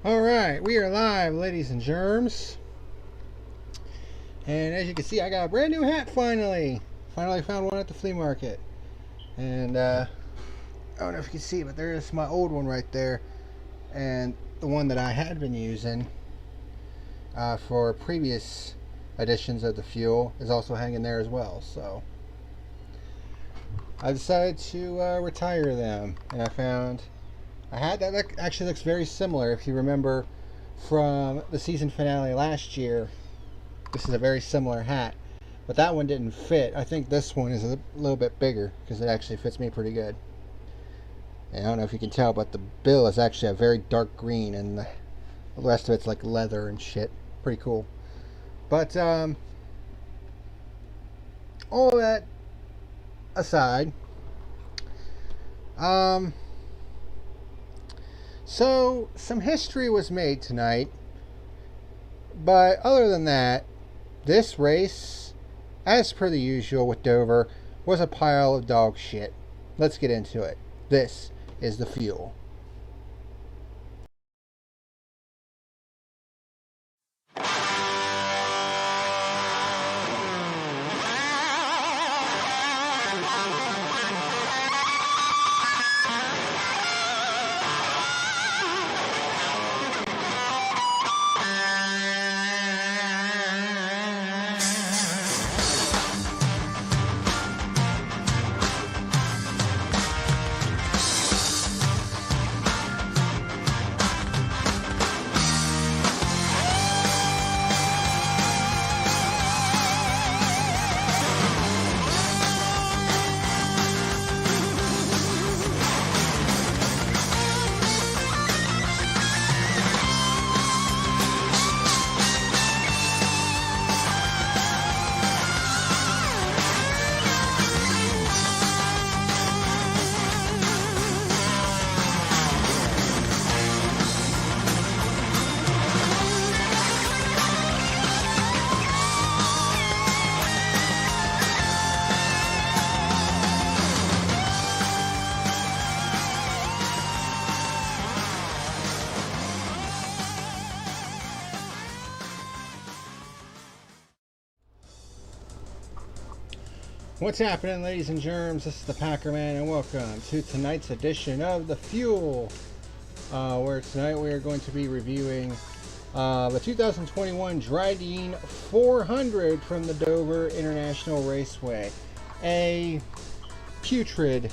Alright, we are live, ladies and germs. And as you can see, I got a brand new hat finally. Finally found one at the flea market. And I don't know if you can see, but there is my old one right there. And the one that I had been using for previous editions of the Fuel is also hanging there as well. So I decided to retire them. And I found a hat that actually looks very similar. If you remember from the season finale last year, this is a very similar hat, but that one didn't fit. I think this one is a little bit bigger because it actually fits me pretty good. And I don't know if you can tell, but the bill is actually a very dark green, and the rest of it's like leather and shit. Pretty cool. But all that aside, so some history was made tonight, but other than that, this race, as per the usual with Dover, was a pile of dog shit. Let's get into it. This is the Fuel. What's happening, ladies and germs? This is the Packerman, and welcome to tonight's edition of the Fuel, where tonight we are going to be reviewing the 2021 Drydene 400 from the Dover International Raceway, a putrid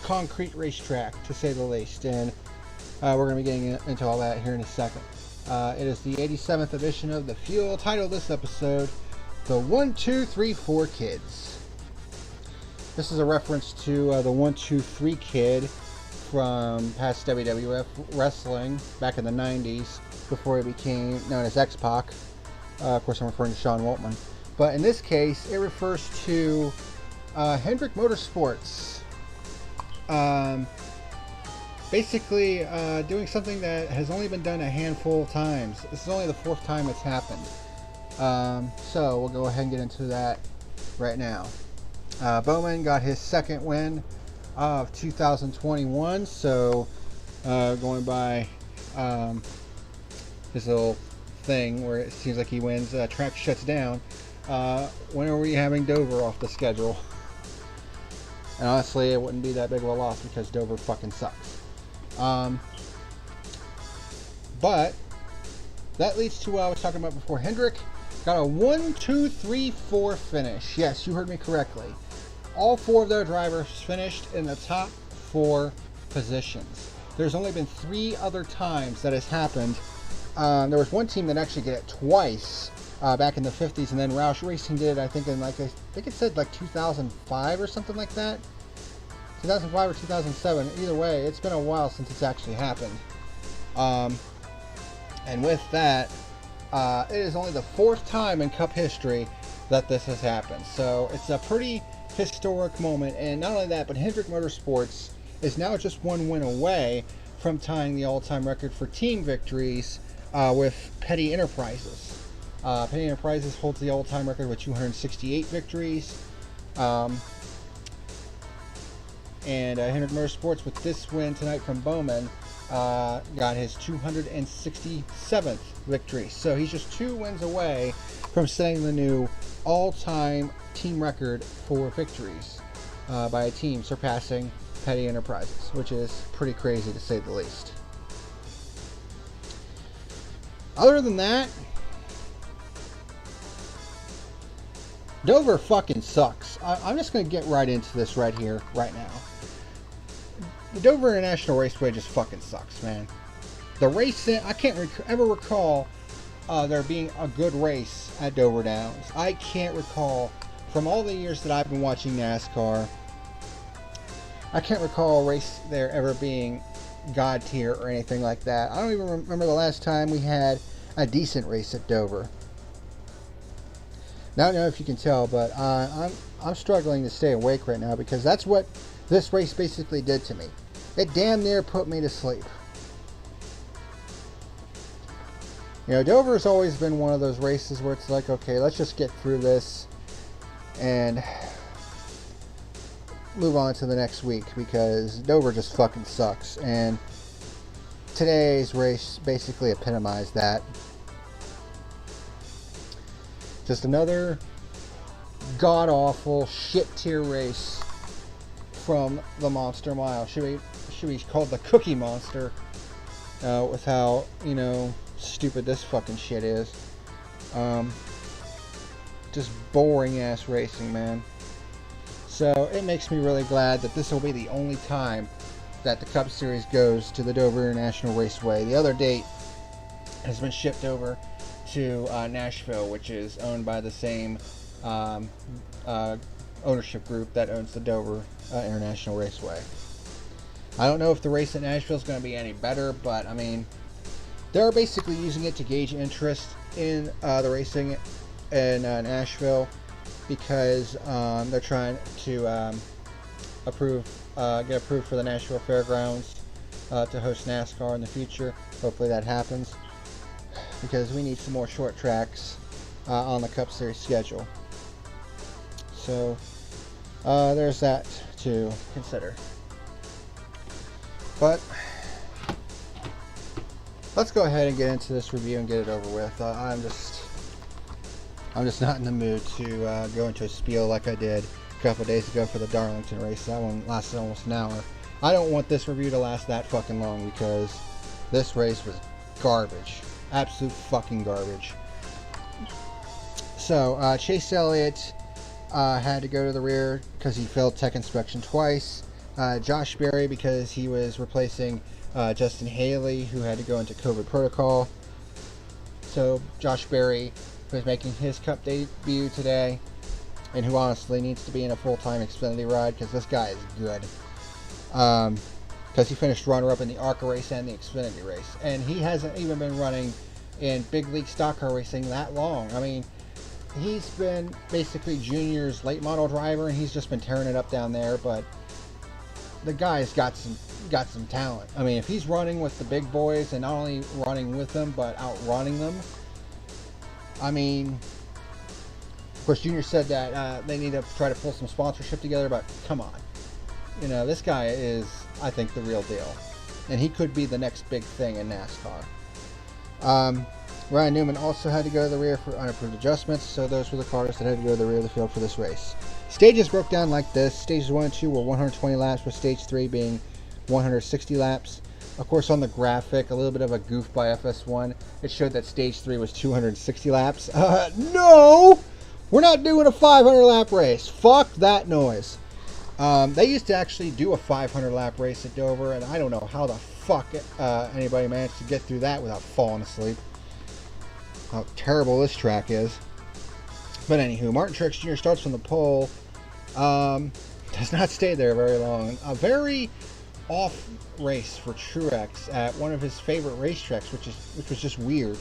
concrete racetrack, to say the least, and we're going to be getting into all that here in a second. It is the 87th edition of the Fuel. Title of this episode, The 1, 2, 3, 4 Kids. This is a reference to the 1, 2, 3 Kid from past WWF wrestling back in the 90s before it became known as X-Pac. Of course, I'm referring to Sean Waltman. But in this case, it refers to Hendrick Motorsports. Basically, doing something that has only been done a handful of times. This is only the 4th time it's happened. So we'll go ahead and get into that right now. Bowman got his 2nd win of 2021, so going by his little thing where it seems like he wins, track shuts down. When are we having Dover off the schedule? And honestly, it wouldn't be that big of a loss because Dover fucking sucks. But that leads to what I was talking about before. Hendrick got a 1, 2, 3, 4 finish. Yes, you heard me correctly. All 4 of their drivers finished in the top 4 positions. There's only been 3 other times that has happened. There was one team that actually did it twice back in the 50s, and then Roush Racing did it, I think, in I think it said like 2005 or something like that. 2005 or 2007. Either way, it's been a while since it's actually happened. And with that, it is only the 4th time in Cup history that this has happened. So it's a pretty historic moment. And not only that, but Hendrick Motorsports is now just 1 win away from tying the all-time record for team victories with Petty Enterprises. Petty Enterprises holds the all-time record with 268 victories. And Hendrick Motorsports, with this win tonight from Bowman, got his 267th victory. So he's just 2 wins away from setting the new all-time team record for victories by a team, surpassing Petty Enterprises, which is pretty crazy to say the least. Other than that, Dover fucking sucks. I'm just going to get right into this right here, right now. The Dover International Raceway just fucking sucks, man. The racing, I can't ever recall there being a good race at Dover Downs. I can't recall, from all the years that I've been watching NASCAR, I can't recall a race there ever being God tier or anything like that. I don't even remember the last time we had a decent race at Dover. Now I don't know if you can tell, but I'm struggling to stay awake right now because that's what this race basically did to me. It damn near put me to sleep. You know, Dover has always been one of those races where it's like, okay, let's just get through this and move on to the next week because Dover just fucking sucks. And today's race basically epitomized that. Just another god-awful shit tier race from the Monster Mile. Should be called the Cookie Monster with how, you know, stupid this fucking shit is. Just boring ass racing, man. So it makes me really glad that this will be the only time that the Cup Series goes to the Dover International Raceway. The other date has been shipped over to Nashville, which is owned by the same ownership group that owns the Dover International Raceway. I don't know if the race at Nashville is going to be any better, but I mean, they're basically using it to gauge interest in the racing in Nashville because they're trying to get approved for the Nashville Fairgrounds to host NASCAR in the future. Hopefully that happens because we need some more short tracks on the Cup Series schedule. So there's that to consider. But let's go ahead and get into this review and get it over with. I'm just not in the mood to go into a spiel like I did a couple days ago for the Darlington race. That one lasted almost an hour. I don't want this review to last that fucking long because this race was garbage. Absolute fucking garbage. So Chase Elliott had to go to the rear because he failed tech inspection twice. Josh Berry because he was replacing Justin Haley, who had to go into COVID protocol. So Josh Berry, who is making his Cup debut today, and who honestly needs to be in a full-time Xfinity ride because this guy is good. Because he finished runner-up in the ARCA race and the Xfinity race, and he hasn't even been running in big league stock car racing that long. I mean, he's been basically Junior's late model driver, and he's just been tearing it up down there. But the guy's got some talent. I mean, if he's running with the big boys and not only running with them but outrunning them, I mean, of course Junior said that they need to try to pull some sponsorship together, but come on, you know, this guy is, I think, the real deal, and he could be the next big thing in NASCAR. Ryan Newman also had to go to the rear for unapproved adjustments, so those were the cars that had to go to the rear of the field for this race. Stages broke down like this. Stages 1 and 2 were 120 laps, with stage 3 being 160 laps. Of course, on the graphic, a little bit of a goof by FS1, it showed that stage 3 was 260 laps. No! We're not doing a 500 lap race. Fuck that noise. They used to actually do a 500 lap race at Dover, and I don't know how the fuck anybody managed to get through that without falling asleep. How terrible this track is. But anywho, Martin Truex Jr. starts from the pole. Does not stay there very long. A very off race for Truex at one of his favorite racetracks, which was just weird.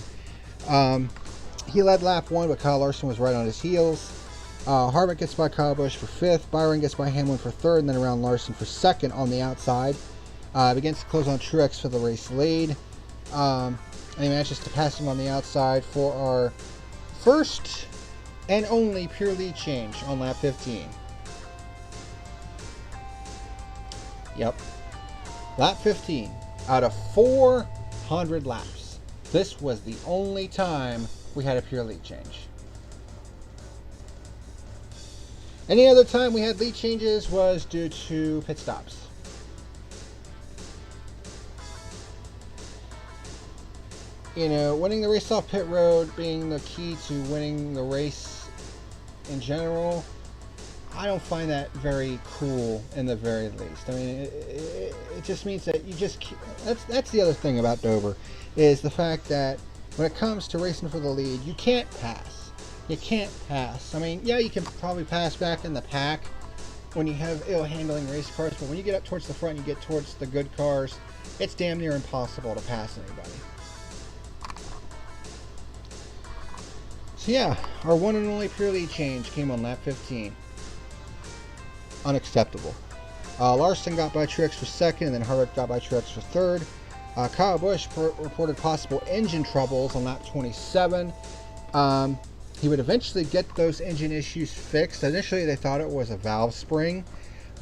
He led lap 1, but Kyle Larson was right on his heels. Harvick gets by Kyle Busch for 5th. Byron gets by Hamlin for 3rd, and then around Larson for 2nd on the outside. Begins to close on Truex for the race lead. And he manages to pass him on the outside for our first and only pure lead change on lap 15. Yep. Lap 15. Out of 400 laps, this was the only time we had a pure lead change. Any other time we had lead changes was due to pit stops. You know, winning the race off pit road being the key to winning the race in general, I don't find that very cool in the very least. I mean, it just means that you just, that's the other thing about Dover, is the fact that when it comes to racing for the lead, you can't pass. You can't pass. I mean, yeah, you can probably pass back in the pack when you have ill handling race cars, but when you get up towards the front, you get towards the good cars, it's damn near impossible to pass anybody. So yeah, our one and only pure lead change came on lap 15. Unacceptable. Larson got by Truex for second, and then Harvick got by Truex for third. Kyle Busch reported possible engine troubles on lap 27. He would eventually get those engine issues fixed. Initially, they thought it was a valve spring,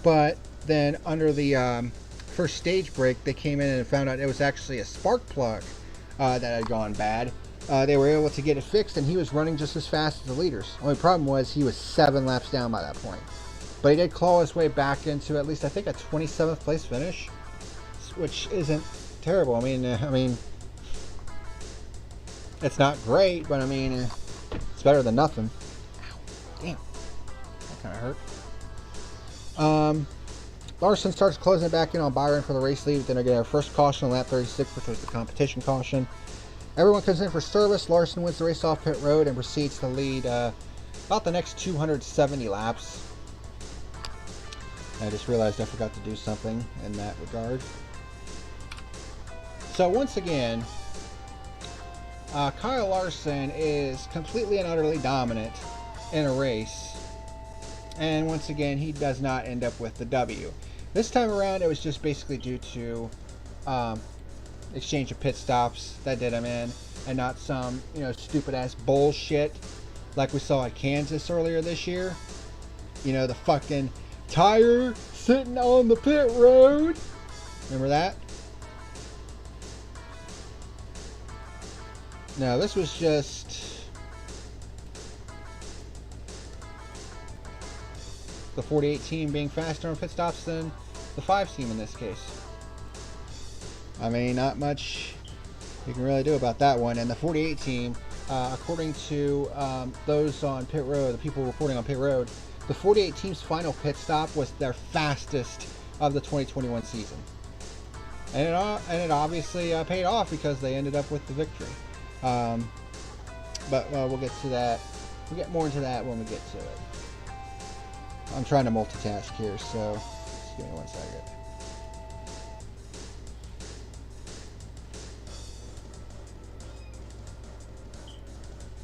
but then under the first stage break, they came in and found out it was actually a spark plug that had gone bad. They were able to get it fixed, and he was running just as fast as the leaders. Only problem was he was 7 laps down by that point. But he did claw his way back into at least, I think, a 27th place finish, which isn't terrible. I mean, it's not great, but I mean, it's better than nothing. Ow, damn, that kind of hurt. Larson starts closing it back in on Byron for the race lead. Then I get our first caution on lap 36, which was the competition caution. Everyone comes in for service. Larson wins the race off pit road and proceeds to lead about the next 270 laps. I just realized I forgot to do something in that regard. So once again, Kyle Larson is completely and utterly dominant in a race. And once again, he does not end up with the W. This time around, it was just basically due to exchange of pit stops that did him in, and not some, you know, stupid ass bullshit like we saw at Kansas earlier this year. You know, the fucking tire sitting on the pit road. Remember that? No, this was just the 48 team being faster on pit stops than the 5 team in this case. I mean, not much you can really do about that one. And the 48 team, according to those on pit road, the people reporting on pit road, the 48 team's final pit stop was their fastest of the 2021 season. And it obviously paid off because they ended up with the victory. But we'll get to that. We'll get more into that when we get to it. I'm trying to multitask here, so just give me 1 second.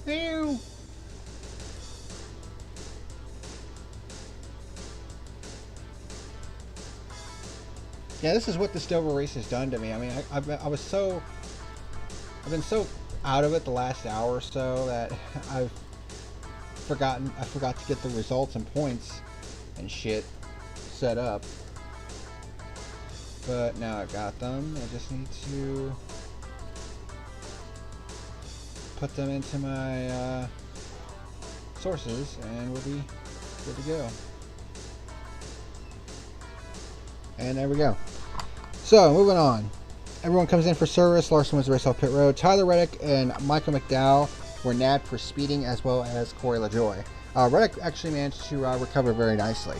Ew. Yeah, this is what this Dover race has done to me. I mean, I've been so out of it the last hour or so that I forgot to get the results and points and shit set up. But now I've got them. I just need to put them into my sources, and we'll be good to go. And there we go. So, moving on. Everyone comes in for service. Larson wins the race off pit road. Tyler Reddick and Michael McDowell were nabbed for speeding, as well as Corey LaJoie. Reddick actually managed to recover very nicely.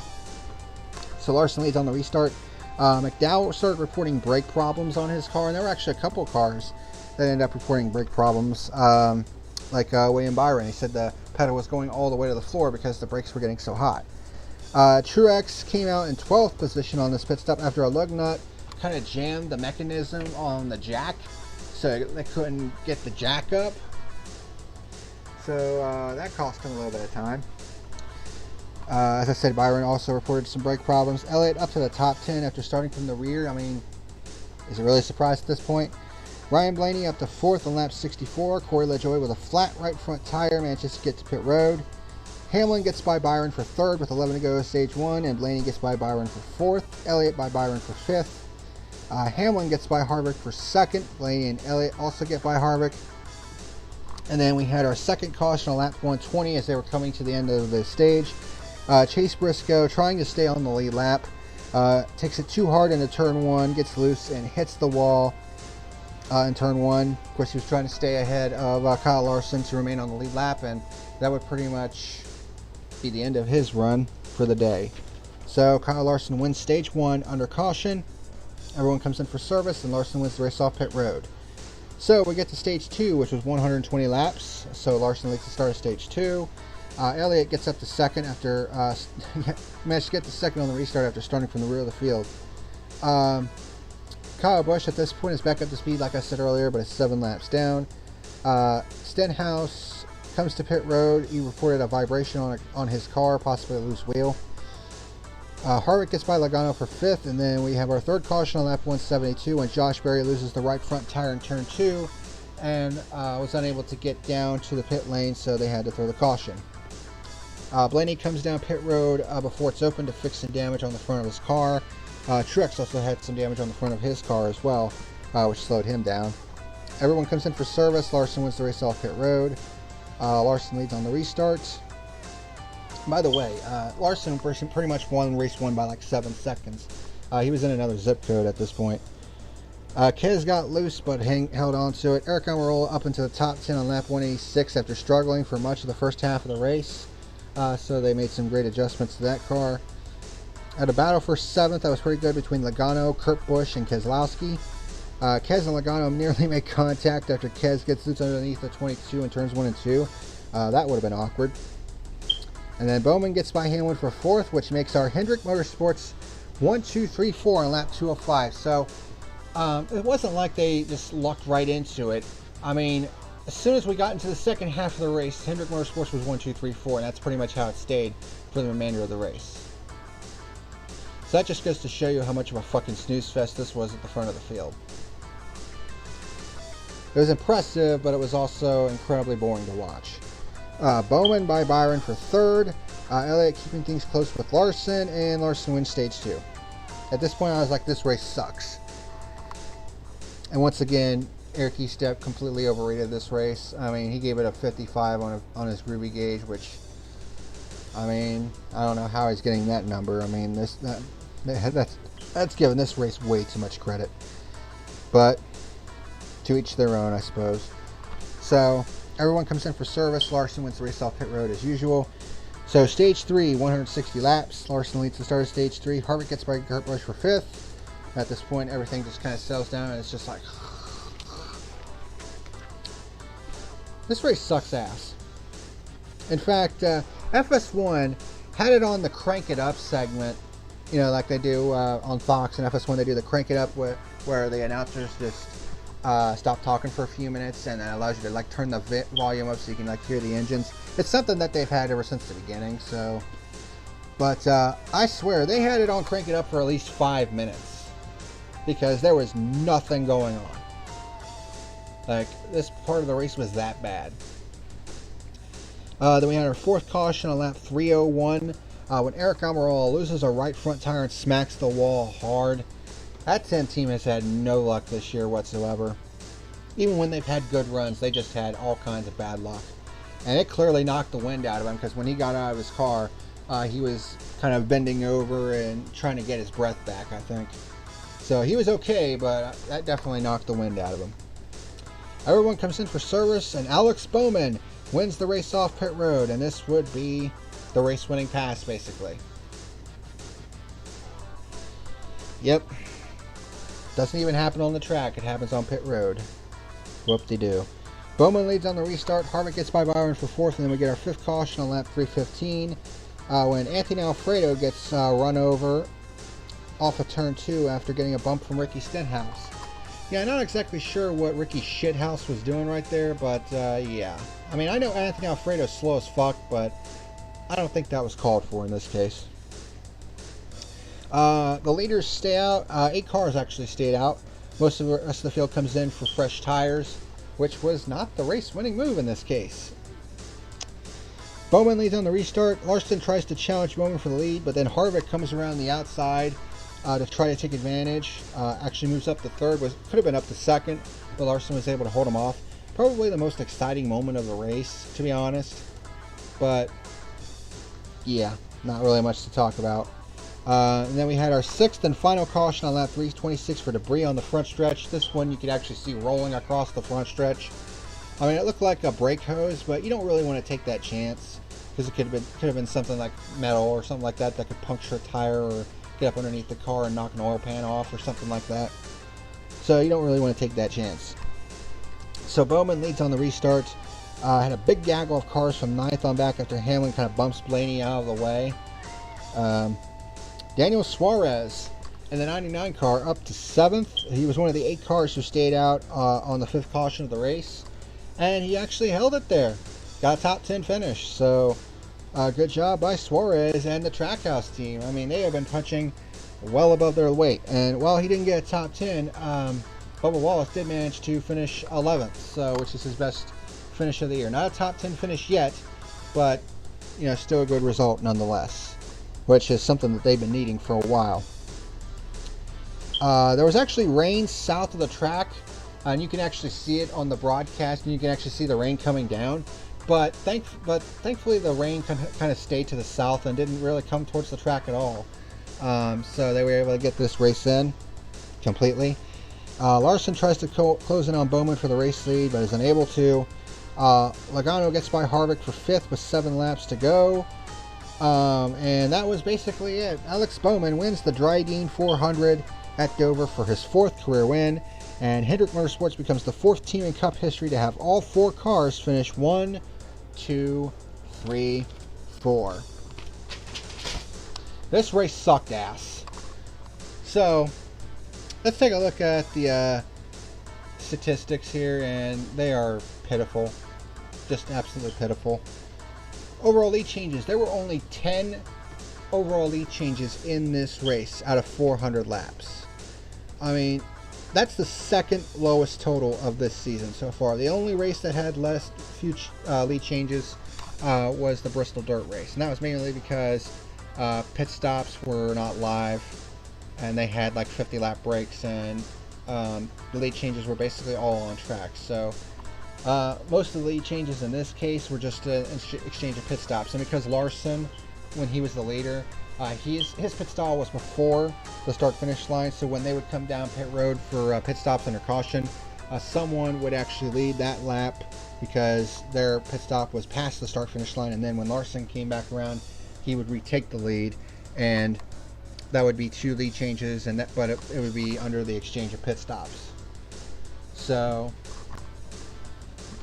So Larson leads on the restart. McDowell started reporting brake problems on his car, and there were actually a couple of cars that ended up reporting brake problems, like William Byron. He said the pedal was going all the way to the floor because the brakes were getting so hot. Truex came out in 12th position on this pit stop after a lug nut kind of jammed the mechanism on the jack, so they couldn't get the jack up. So that cost him a little bit of time. As I said, Byron also reported some brake problems. Elliott up to the top 10 after starting from the rear. I mean, is it really a surprise at this point? Ryan Blaney up to 4th on lap 64. Corey LaJoie with a flat right front tire manages to get to pit road. Hamlin gets by Byron for 3rd with 11 to go stage 1, and Blaney gets by Byron for 4th. Elliott by Byron for 5th. Hamlin gets by Harvick for second. Blaney and Elliott also get by Harvick. And then we had our second caution on lap 120 as they were coming to the end of the stage. Chase Briscoe, trying to stay on the lead lap, takes it too hard into turn 1, gets loose and hits the wall in turn 1. Of course, he was trying to stay ahead of Kyle Larson to remain on the lead lap, and that would pretty much be the end of his run for the day. So Kyle Larson wins stage 1 under caution. Everyone comes in for service, and Larson wins the race off pit road. So we get to stage 2, which was 120 laps. So Larson leads the start of stage 2. Elliott gets up to second after managed to get to second on the restart after starting from the rear of the field. Kyle Busch at this point is back up to speed, like I said earlier, but it's 7 laps down. Stenhouse comes to pit road. He reported a vibration on his car, possibly a loose wheel. Harvick gets by Logano for 5th, and then we have our third caution on lap 172 when Josh Berry loses the right front tire in turn 2 and was unable to get down to the pit lane, so they had to throw the caution. Blaney comes down pit road before it's open to fix some damage on the front of his car. Truex also had some damage on the front of his car as well, which slowed him down. Everyone comes in for service. Larson wins the race off pit road. Larson leads on the restart. By the way, Larson pretty much won race 1 by like 7 seconds. He was in another zip code at this point. Kez got loose but held on to it. Eric Almirola up into the top 10 on lap 186 after struggling for much of the first half of the race. So they made some great adjustments to that car. At a battle for 7th, that was pretty good between Logano, Kurt Busch, and Keselowski. Kez and Logano nearly make contact after Kez gets loose underneath the 22 in turns 1 and 2. That would have been awkward. And then Bowman gets by Hamlin for 4th, which makes our Hendrick Motorsports 1, 2, 3, 4 on lap 205. So it wasn't like they just lucked right into it. I mean, as soon as we got into the second half of the race, Hendrick Motorsports was 1, 2, 3, 4, and that's pretty much how it stayed for the remainder of the race. So that just goes to show you how much of a fucking snooze fest this was at the front of the field. It was impressive, but it was also incredibly boring to watch. Bowman by Byron for 3rd. Elliott keeping things close with Larson, and Larson wins stage 2. At this point, I was like, this race sucks. And once again, Eric Estep completely overrated this race. I mean, he gave it a 55 on his groovy gauge, which, I mean, I don't know how he's getting that number. I mean, that's giving this race way too much credit. But to each their own, I suppose. So everyone comes in for service. Larson wins the race off pit road as usual. So stage 3, 160 laps. Larson leads the start of stage 3. Harvick gets by Kurt Busch for 5th. At this point, everything just kind of settles down, and it's just like, this race sucks ass. In fact, FS1 had it on the Crank It Up segment, you know, like they do on Fox and FS1. They do the Crank It Up where the announcers just stop talking for a few minutes, and that allows you to like turn the volume up so you can like hear the engines. It's something that they've had ever since the beginning. So, but I swear they had it on Crank It Up for at least 5 minutes because there was nothing going on. Like, this part of the race was that bad. Then we had our 4th caution on lap 301 when Eric Almirola loses a right front tire and smacks the wall hard. That 10 team has had no luck this year whatsoever. Even when they've had good runs, they just had all kinds of bad luck. And it clearly knocked the wind out of him, because when he got out of his car, he was kind of bending over and trying to get his breath back, I think. So he was okay, but that definitely knocked the wind out of him. Everyone comes in for service, and Alex Bowman wins the race off pit road, and this would be the race-winning pass, basically. Yep. Doesn't even happen on the track. It happens on pit road. Whoop-de-doo. Bowman leads on the restart. Harvick gets by Byron for 4th, and then we get our 5th caution on lap 315 when Anthony Alfredo gets run over off of turn 2 after getting a bump from Ricky Stenhouse. Yeah, not exactly sure what Ricky Shithouse was doing right there, but yeah. I mean, I know Anthony Alfredo's slow as fuck, but I don't think that was called for in this case. The leaders stay out. 8 cars actually stayed out. Most of the rest of the field comes in for fresh tires, which was not the race-winning move in this case. Bowman leads on the restart. Larson tries to challenge Bowman for the lead, but then Harvick comes around the outside to try to take advantage. Actually moves up to third, could have been up to second, but Larson was able to hold him off. Probably the most exciting moment of the race, to be honest. But yeah, not really much to talk about. And then we had our sixth and final caution on lap 326 for debris on the front stretch. This one you could actually see rolling across the front stretch. I mean, it looked like a brake hose, but you don't really want to take that chance because it could have been something like metal or something like that could puncture a tire or get up underneath the car and knock an oil pan off or something like that. So you don't really want to take that chance. So Bowman leads on the restart. Had a big gaggle of cars from 9th on back after Hamlin kind of bumps Blaney out of the way. Daniel Suarez in the 99 car up to 7th. He was one of the 8 cars who stayed out on the 5th caution of the race. And he actually held it there. Got a top 10 finish. So good job by Suarez and the Trackhouse team. I mean, they have been punching well above their weight. And while he didn't get a top 10, Bubba Wallace did manage to finish 11th, so which is his best finish of the year. Not a top 10 finish yet, but you know, still a good result nonetheless, which is something that they've been needing for a while. There was actually rain south of the track, and you can actually see it on the broadcast, and you can actually see the rain coming down. But thankfully, the rain kind of stayed to the south and didn't really come towards the track at all. So they were able to get this race in completely. Larson tries to close in on Bowman for the race lead, but is unable to. Logano gets by Harvick for 5th with 7 laps to go. And that was basically it. Alex Bowman wins the Drydene 400 at Dover for his 4th career win. And Hendrick Motorsports becomes the 4th team in Cup history to have all 4 cars finish 1, 2, 3, 4. This race sucked ass. So let's take a look at the statistics here, and they are pitiful. Just absolutely pitiful. Overall lead changes. There were only 10 overall lead changes in this race out of 400 laps. I mean, that's the second lowest total of this season so far. The only race that had few lead changes was the Bristol Dirt race, and that was mainly because pit stops were not live, and they had like 50 lap breaks, and the lead changes were basically all on track. So most of the lead changes in this case were just an exchange of pit stops, and because Larson, when he was the leader, his pit stall was before the start finish line, so when they would come down pit road for pit stops under caution, someone would actually lead that lap because their pit stop was past the start finish line, and then when Larson came back around, he would retake the lead, and that would be 2 lead changes, and but it would be under the exchange of pit stops. So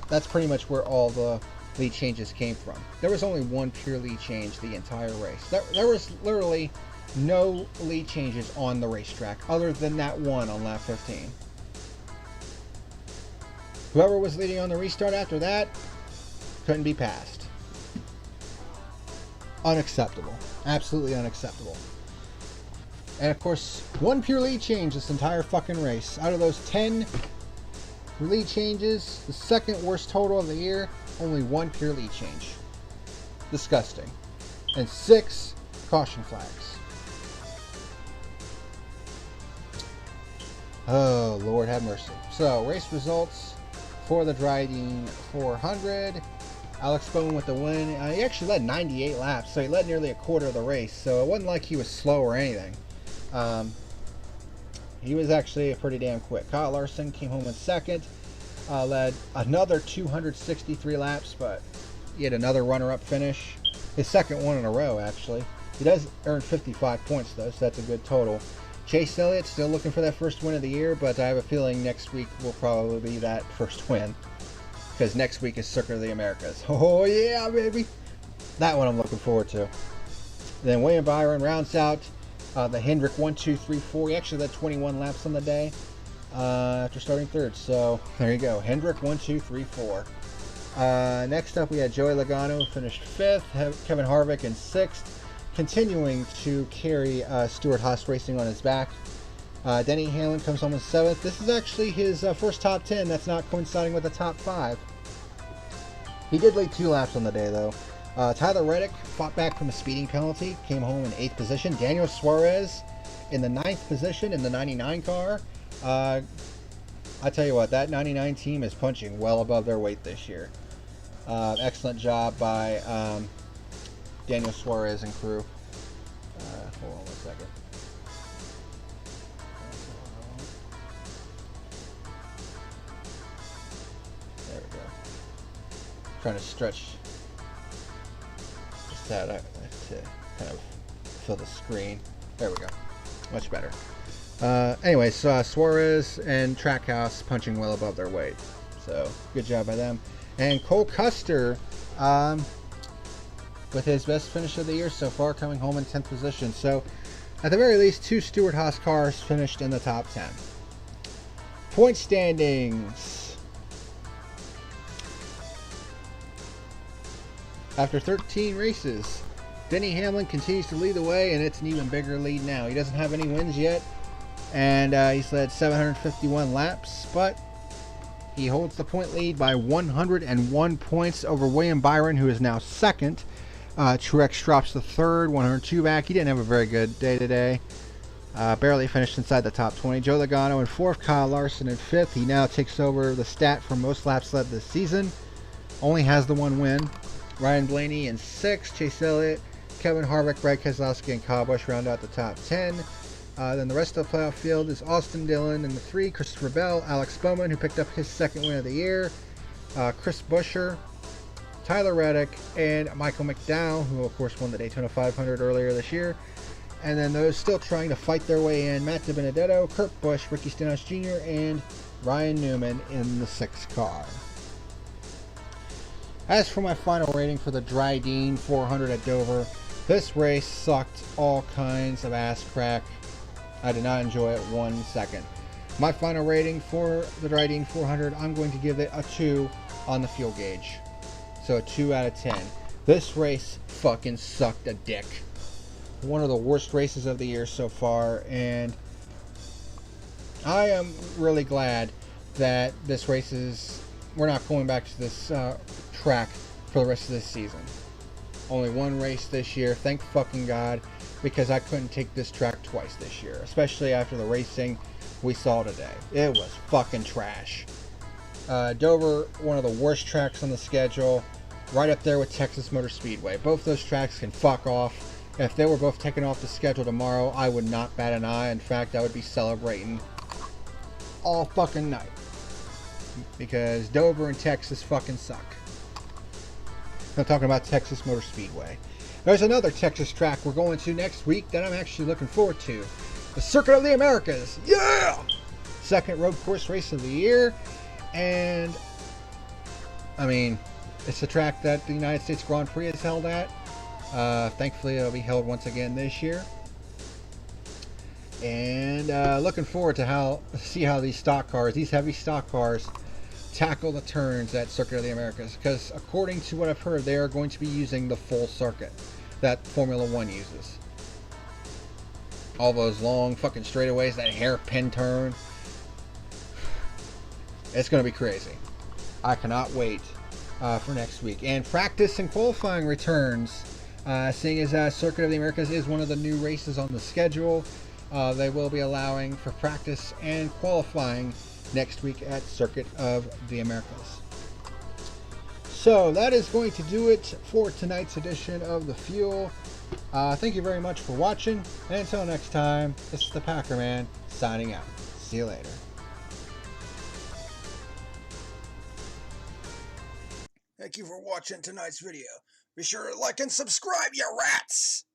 that's pretty much where all the lead changes came from. There was only 1 pure lead change the entire race. There was literally no lead changes on the racetrack other than that one on lap 15. Whoever was leading on the restart after that couldn't be passed. Unacceptable. Absolutely unacceptable. And of course, 1 pure lead change this entire fucking race. Out of those 10 lead changes, the second worst total of the year, only 1 pure lead change. Disgusting. And 6 caution flags. Oh, Lord have mercy. So, race results for the Drydene 400. Alex Bowman with the win. He actually led 98 laps, so he led nearly a quarter of the race. So it wasn't like he was slow or anything. He was actually pretty damn quick. Kyle Larson came home in 2nd. Led another 263 laps, but he had another runner-up finish. His 2nd one in a row, actually. He does earn 55 points, though, so that's a good total. Chase Elliott still looking for that first win of the year, but I have a feeling next week will probably be that first win, because next week is Circuit of the Americas. Oh, yeah, baby! That one I'm looking forward to. Then William Byron rounds out the Hendrick 1, 2, 3, 4. He actually led 21 laps on the day after starting 3rd. So there you go. Hendrick 1, 2, 3, 4. Next up, we had Joey Logano, who finished 5th. Kevin Harvick in 6th, continuing to carry Stewart Haas Racing on his back. Denny Hamlin comes home in 7th. This is actually his first top 10. That's not coinciding with the top 5. He did lead 2 laps on the day, though. Tyler Reddick fought back from a speeding penalty, came home in 8th position. Daniel Suarez in the 9th position in the 99 car. I tell you what, that 99 team is punching well above their weight this year. Excellent job by Daniel Suarez and crew. Hold on 1 second. There we go. Trying to stretch just that to kind of fill the screen. There we go. Much better. Anyways, Suarez and Trackhouse punching well above their weight. So, good job by them. And Cole Custer, with his best finish of the year so far, coming home in 10th position. So, at the very least, 2 Stewart-Haas cars finished in the top 10. Point standings. After 13 races, Denny Hamlin continues to lead the way, and it's an even bigger lead now. He doesn't have any wins yet, and he's led 751 laps, but he holds the point lead by 101 points over William Byron, who is now second. Truex drops the third, 102 back. He didn't have a very good day today. Barely finished inside the top 20. Joe Logano in fourth, Kyle Larson in fifth. He now takes over the stat for most laps led this season. Only has the 1 win. Ryan Blaney in sixth. Chase Elliott, Kevin Harvick, Brad Keselowski, and Kyle Busch round out the top 10. Then the rest of the playoff field is Austin Dillon in the 3, Christopher Bell, Alex Bowman, who picked up his 2nd win of the year, Chris Buescher, Tyler Reddick, and Michael McDowell, who of course won the Daytona 500 earlier this year. And then those still trying to fight their way in, Matt DiBenedetto, Kurt Busch, Ricky Stenhouse Jr., and Ryan Newman in the 6th car. As for my final rating for the Drydene 400 at Dover, this race sucked all kinds of ass crack. I did not enjoy it 1 second. My final rating for the Drydene 400, I'm going to give it a 2 on the fuel gauge. So a 2 out of 10. This race fucking sucked a dick. One of the worst races of the year so far, and I am really glad that this race is, we're not going back to this track for the rest of this season. Only 1 race this year, thank fucking God, because I couldn't take this track twice this year, especially after the racing we saw today. It was fucking trash. Dover, one of the worst tracks on the schedule, right up there with Texas Motor Speedway. Both those tracks can fuck off. If they were both taken off the schedule tomorrow, I would not bat an eye. In fact, I would be celebrating all fucking night, because Dover and Texas fucking suck. I'm talking about Texas Motor Speedway. There's another Texas track we're going to next week that I'm actually looking forward to. The Circuit of the Americas. Yeah! 2nd road course race of the year. And, I mean, it's a track that the United States Grand Prix is held at. Thankfully, it'll be held once again this year. And looking forward to see how these stock cars, these heavy stock cars, tackle the turns at Circuit of the Americas, because according to what I've heard, they are going to be using the full circuit that Formula One uses. All those long fucking straightaways, that hairpin turn. It's going to be crazy. I cannot wait for next week. And practice and qualifying returns, seeing as Circuit of the Americas is one of the new races on the schedule. They will be allowing for practice and qualifying next week at Circuit of the Americas. So that is going to do it for tonight's edition of The Fuel. Thank you very much for watching, and until next time, this is the Packer Man signing out. See you later. Thank you for watching tonight's video. Be sure to like and subscribe, you rats!